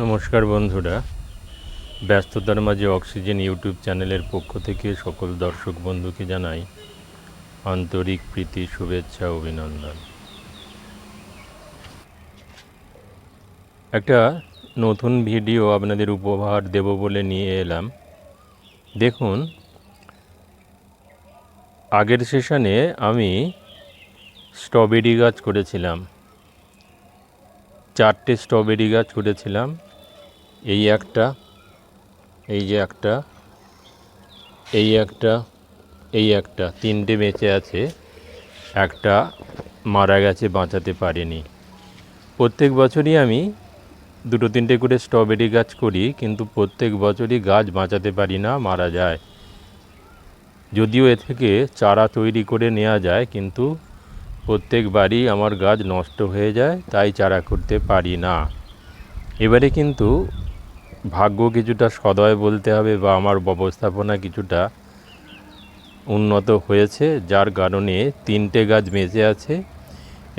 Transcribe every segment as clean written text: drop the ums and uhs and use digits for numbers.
নমস্কার বন্ধুরা, ব্যস্ততার মাঝে অক্সিজেন ইউটিউব চ্যানেলের পক্ষ থেকে সকল দর্শক বন্ধুকে জানাই আন্তরিক প্রীতি, শুভেচ্ছা, অভিনন্দন। একটা নতুন ভিডিও আপনাদের উপহার দেব বলে নিয়ে এলাম। দেখুন, আগের সেশনে আমি স্ট্রবেরি গাছ করেছিলাম, 4টে স্ট্রবেরি গাছ করেছিলাম। এই একটা, এই যে একটা, এই একটা, এই একটা, 3টে বেঁচে আছে, একটা মারা গেছে, বাঁচাতে পারিনি। প্রত্যেক বছরই আমি 2-3টে করে স্ট্রবেরি গাছ করি, কিন্তু প্রত্যেক বছরই গাছ বাঁচাতে পারি না, মারা যায়। যদিও এ থেকে চারা তৈরি করে নেওয়া যায়, কিন্তু প্রত্যেকবারই আমার গাছ নষ্ট হয়ে যায়, তাই চারা করতে পারি না। এবারে কিন্তু ভাগ্য কিছুটা সদয় বলতে হবে, বা আমার ব্যবস্থাপনা কিছুটা উন্নত হয়েছে, যার কারণে 3টে গাছ বেঁচে আছে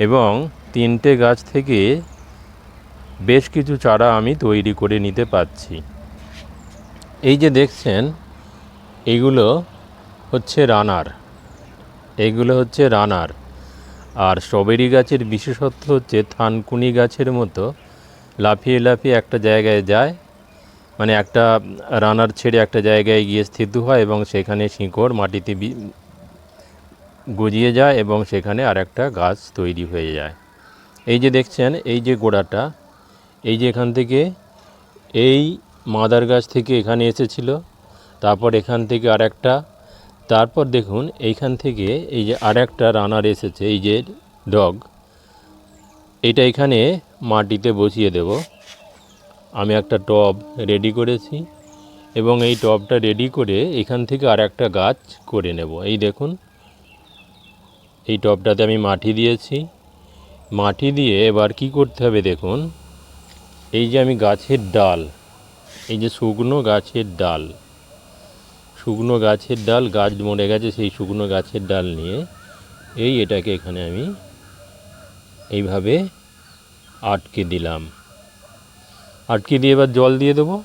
এবং 3টে গাছ থেকে বেশ কিছু চারা আমি তৈরি করে নিতে পারছি। এই যে দেখছেন, এইগুলো হচ্ছে রানার, এইগুলো হচ্ছে রানার। আর স্ট্রবেরি গাছের বিশেষত্ব হচ্ছে থানকুনি গাছের মতো লাফিয়ে লাফিয়ে একটা জায়গায় যায়, মানে একটা রানার ছেড়ে একটা জায়গায় গিয়ে স্থিত হয় এবং সেখানে শিকড় মাটিতে গজিয়ে যায় এবং সেখানে আর একটা গাছ তৈরি হয়ে যায়। এই যে দেখছেন, এই যে গোড়াটা, এই যে এখান থেকে, এই মাদার গাছ থেকে এখানে এসেছিল, তারপর এখান থেকে আর একটা, তারপর দেখুন এইখান থেকে এই যে আর একটা রানার এসেছে, এই যে ডগ, এটা এখানে মাটিতে বসিয়ে দেব। আমি একটা টব রেডি করেছি এবং এই টবটা রেডি করে এখান থেকে আর একটা গাছ করে নেব। এই দেখুন, এই টবটাতে আমি মাটি দিয়েছি। মাটি দিয়ে এবার কি করতে হবে দেখুন, এই যে আমি গাছের ডাল, এই যে শুকনো গাছের ডাল, শুকনো গাছের ডাল, গাছ মরে গেছে, সেই শুকনো গাছের ডাল নিয়ে এটাকে এখানে আমি এইভাবে আটকে দিলাম। আটকে দিয়ে এবার জল দিয়ে দেবো,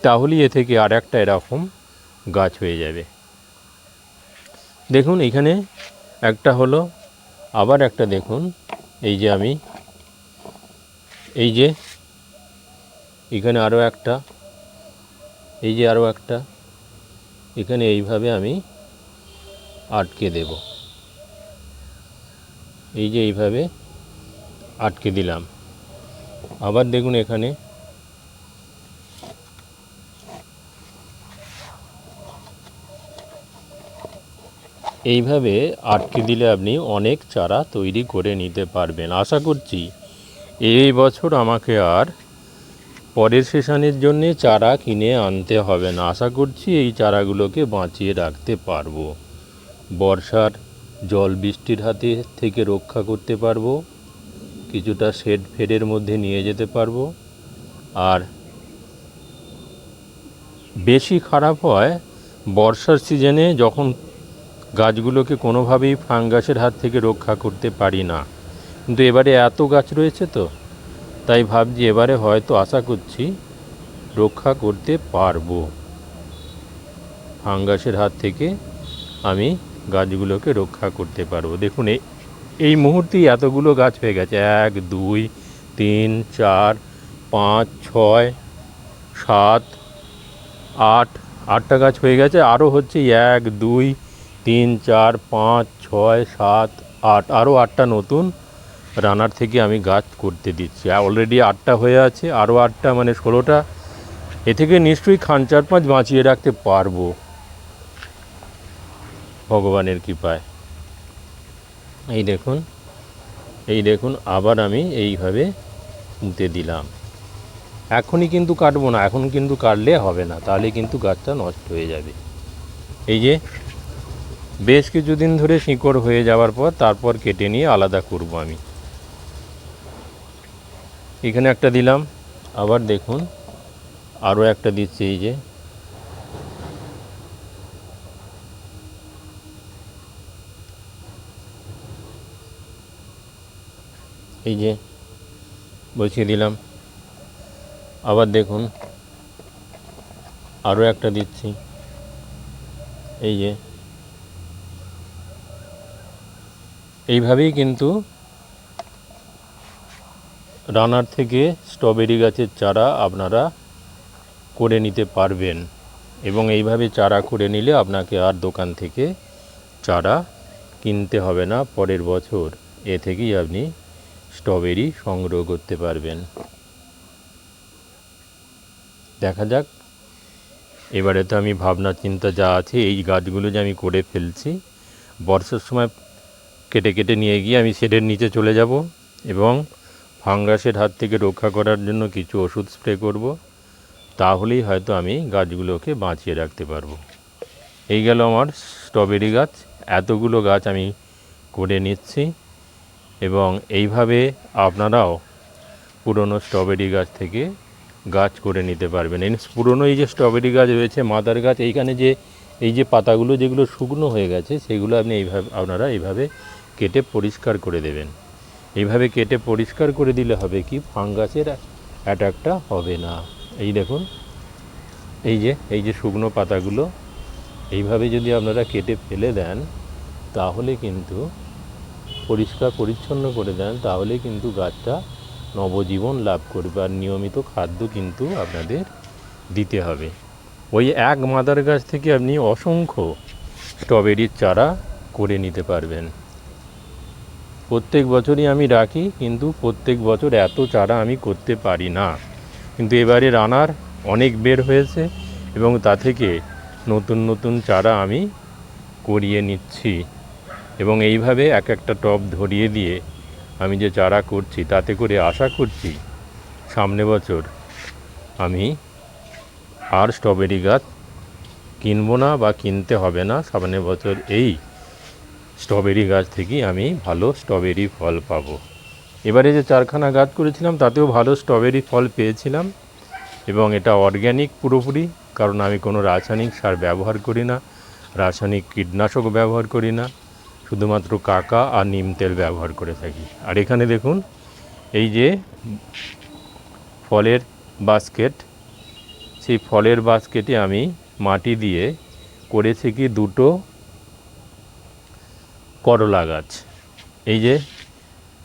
তাহলেই এ থেকে আর একটা এরকম গাছ হয়ে যাবে। দেখুন এখানে একটা হলো, আবার একটা দেখুন, এই যে আমি, এই যে এখানে আরও একটা, এই যে আরও একটা, এখানে এইভাবে আমি আটকে দেব। এই যে এইভাবে আটকে দিলাম। আবার দেখুন এখানে, এইভাবে আটকে দিলে আপনি অনেক চারা তৈরি করে নিতে পারবেন। আশা করছি এই বছর আমাকে আর পরের সেশনের জন্যে চারা কিনে আনতে হবে না। আশা করছি এই চারাগুলোকে বাঁচিয়ে রাখতে পারবো, বর্ষার জল বৃষ্টির হাতে থেকে রক্ষা করতে পারবো, কিছুটা শেড ফেডের মধ্যে নিয়ে যেতে পারবো। আর বেশি খারাপ হয় বর্ষার সিজনে, যখন গাছগুলোকে কোনোভাবেই ফাঙ্গাসের হাত থেকে রক্ষা করতে পারি না। কিন্তু এবারে এত গাছ রয়েছে তো, তাই ভাবছি এবারে হয়তো আশা করছি রক্ষা করতে পারবো, ফাঙ্গাসের হাত থেকে আমি গাছগুলোকে রক্ষা করতে পারবো। দেখুন এই মুহূর্তেই এতগুলো গাছ হয়ে গেছে, 1 2 3 4 5 6 7 8, 8টা গাছ হয়ে গেছে। আরও হচ্ছে 1 2 3 4 5 6 7 8, আরও 8টা নতুন রানার থেকে আমি গাছ করতে দিচ্ছি। অলরেডি 8টা হয়ে আছে, আরও 8টা মানে 16টা। এ থেকে নিশ্চয়ই খান 4-5 বাঁচিয়ে রাখতে পারবো ভগবানের কৃপায়। এই দেখুন, এই দেখুন, আবার আমি এইভাবে পুঁতে দিলাম। এখনই কিন্তু কাটবো না, এখন কিন্তু কাটলে হবে না, তাহলে কিন্তু গাছটা নষ্ট হয়ে যাবে। এই যে বেশ কিছুদিন ধরে শিকড় হয়ে যাওয়ার পর তারপর কেটে নিয়ে আলাদা করব আমি। এখানে একটা দিলাম, আবার দেখুন আরও একটা দিচ্ছি। এই যে এই যে বসিয়ে দিলাম। আবার দেখুন আরও একটা দিচ্ছি, এই যে এইভাবেই কিন্তু রানার থেকে স্ট্রবেরি গাছের চারা আপনারা করে নিতে পারবেন। এবং এইভাবে চারা করে নিলে আপনাকে আর দোকান থেকে চারা কিনতে হবে না। পরের বছর এ থেকেই আপনি স্ট্রবেরি সংগ্রহ করতে পারবেন। দেখা যাক, এবারে তো আমি ভাবনা চিন্তা যা আছে এই গাছগুলো যে আমি করে ফেলছি, বর্ষার সময় কেটে কেটে নিয়ে গিয়ে আমি শেডের নিচে চলে যাব এবং ফাঙ্গাসের হাত থেকে রক্ষা করার জন্য কিছু ওষুধ স্প্রে করব। তাহলেই হয়তো আমি গাছগুলোকে বাঁচিয়ে রাখতে পারবো। এই গেল আমার স্ট্রবেরি গাছ। এতগুলো গাছ আমি করে নিচ্ছি এবং এইভাবে আপনারাও পুরনো স্ট্রবেরি গাছ থেকে গাছ করে নিতে পারবেন। এই পুরনো এই যে স্ট্রবেরি গাছ রয়েছে, মাদার গাছ, এইখানে যে এই যে পাতাগুলো যেগুলো শুকনো হয়ে গেছে সেগুলো আপনি আপনারা এইভাবে কেটে পরিষ্কার করে দেবেন। এইভাবে কেটে পরিষ্কার করে দিলে হবে কি, ফাঙ্গাসের অ্যাটাকটা হবে না। এই দেখুন, এই যে শুকনো পাতাগুলো এইভাবে যদি আপনারা কেটে ফেলে দেন, তাহলে কিন্তু পরিষ্কার পরিচ্ছন্ন করে দেন, তাহলে কিন্তু গাছটা নবজীবন লাভ করবে। আর নিয়মিত খাদ্য কিন্তু আপনাদের দিতে হবে। ওই এক মাদার গাছ থেকে আপনি অসংখ্য স্ট্রবেরির চারা করে নিতে পারবেন। প্রত্যেক বছরই আমি রাখি, কিন্তু প্রত্যেক বছর এত চারা আমি করতে পারি না। কিন্তু এবারে রানার অনেক বের হয়েছে এবং তা থেকে নতুন নতুন চারা আমি করিয়ে নিচ্ছি। এবং এইভাবে এক একটা টব ধরিয়ে দিয়ে আমি যে চারা করছি, তাতে করে আশা করছি সামনে বছর আমি আর স্ট্রবেরি গাছ কিনবো না বা কিনতে হবে না। সামনে বছর এই স্ট্রবেরি গাছ থেকেই আমি ভালো স্ট্রবেরি ফল পাবো। এবারে যে 4খানা গাছ করেছিলাম তাতেও ভালো স্ট্রবেরি ফল পেয়েছিলাম এবং এটা অর্গ্যানিক পুরোপুরি, কারণ আমি কোনো রাসায়নিক সার ব্যবহার করি না, রাসায়নিক কীটনাশক ব্যবহার করি না, শুধুমাত্র কাকা আর নিম তেল ব্যবহার করে থাকি। আর এখানে দেখুন এই যে ফলের বাস্কেট, সেই ফলের বাস্কেটে আমি মাটি দিয়ে করেছি কি 2টো করলা গাছ, এই যে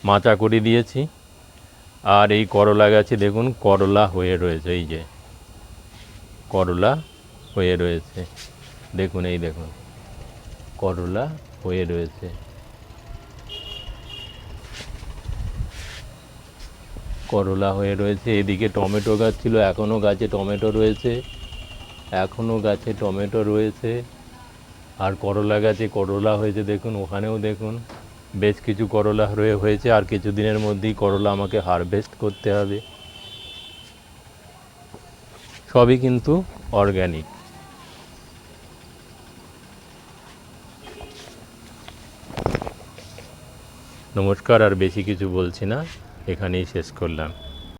মাচা করে দিয়েছি। আর এই করলা গাছে দেখুন করলা হয়ে রয়েছে, এই যে করলা হয়ে রয়েছে, দেখুন এই দেখুন করলা হয়ে রয়েছে। করলা হয়ে রয়েছে। এদিকে টমেটো গাছ ছিল, এখনও গাছে টমেটো রয়েছে, এখনও গাছে টমেটো রয়েছে। আর করলা গাছে করলা হয়েছে, দেখুন ওখানেও দেখুন বেশ কিছু করলা হয়েছে। আর কিছু দিনের মধ্যেই করলা আমাকে হারভেস্ট করতে হবে। সবই কিন্তু অর্গ্যানিক। নমস্কার, আর বেশি কিছু বলছি না, এখানেই শেষ করলাম।